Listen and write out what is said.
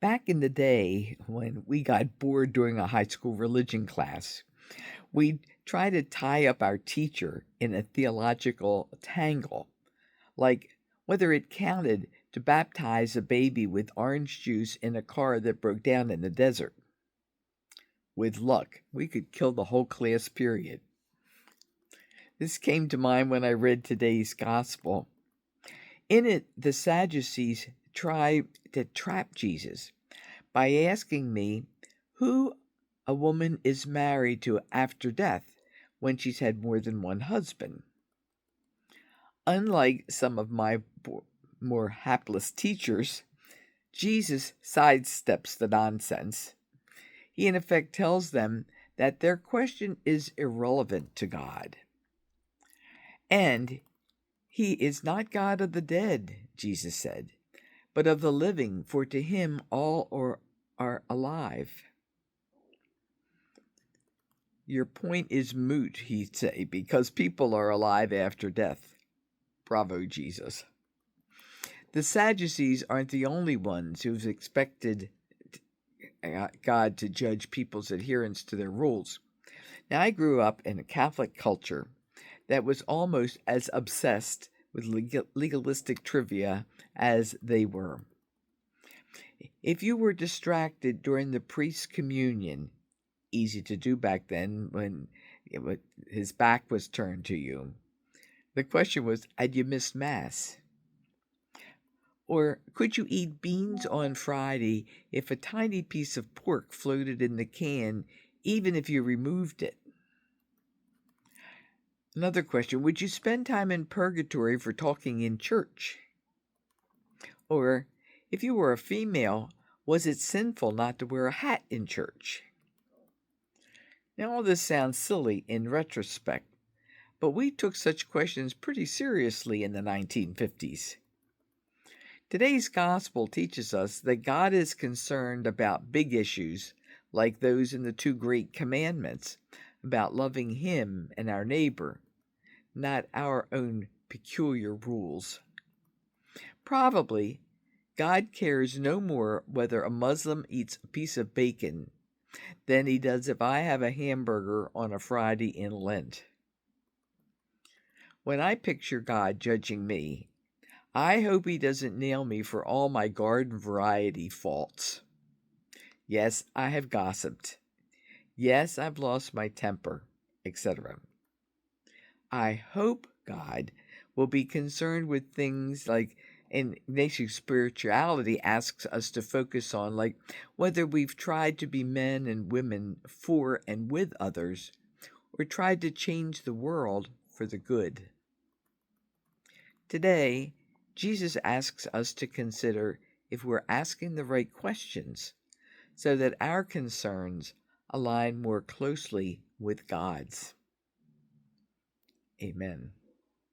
Back in the day when we got bored during a high school religion class, we'd try to tie up our teacher in a theological tangle, like whether it counted to baptize a baby with orange juice in a car that broke down in the desert. With luck, we could kill the whole class period. This came to mind when I read today's gospel. In it, the Sadducees try to trap Jesus by asking me who a woman is married to after death when she's had more than one husband. Unlike some of my more hapless teachers, Jesus sidesteps the nonsense. He, in effect, tells them that their question is irrelevant to God. And he is not God of the dead, Jesus said, but of the living, for to him all are alive. Your point is moot, he'd say, because people are alive after death. Bravo, Jesus. The Sadducees aren't the only ones who've expected God to judge people's adherence to their rules. Now, I grew up in a Catholic culture that was almost as obsessed with legalistic trivia as they were. If you were distracted during the priest's communion, easy to do back then when his back was turned to you, the question was, had you missed Mass? Or could you eat beans on Friday if a tiny piece of pork floated in the can, even if you removed it? Another question, would you spend time in purgatory for talking in church? Or, if you were a female, was it sinful not to wear a hat in church? Now, all this sounds silly in retrospect, but we took such questions pretty seriously in the 1950s. Today's gospel teaches us that God is concerned about big issues like those in the two great commandments, about loving Him and our neighbor, not our own peculiar rules. Probably, God cares no more whether a Muslim eats a piece of bacon than He does if I have a hamburger on a Friday in Lent. When I picture God judging me, I hope He doesn't nail me for all my garden variety faults. Yes, I have gossiped. Yes, I've lost my temper, etc. I hope God will be concerned with things like, and Ignatius spirituality asks us to focus on, like whether we've tried to be men and women for and with others, or tried to change the world for the good. Today, Jesus asks us to consider if we're asking the right questions so that our concerns align more closely with God's. Amen.